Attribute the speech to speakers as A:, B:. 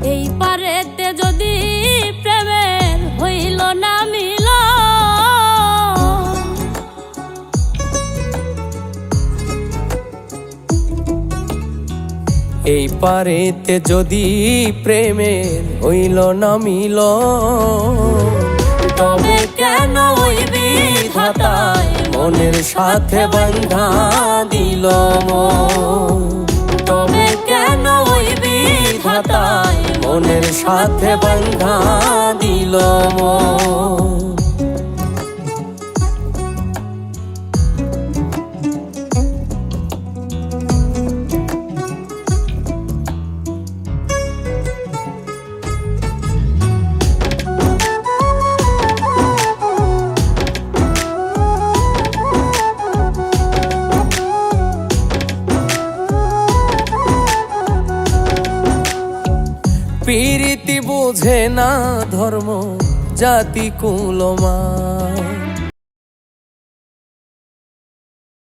A: এই পারেতে যদি প্রেমের হইল না মিল,
B: এই পারেতে যদি প্রেমের হইল না মিল,
A: তবে কেন ওই বিধাতায়
B: মনের সাথে বাঁধা দিল মন।
A: তবে কেন ওই বিধাতায়
B: মনের সাথে বাঁধা দিল মন। প্রীতি বোঝে না ধর্ম জাতি কুলমান,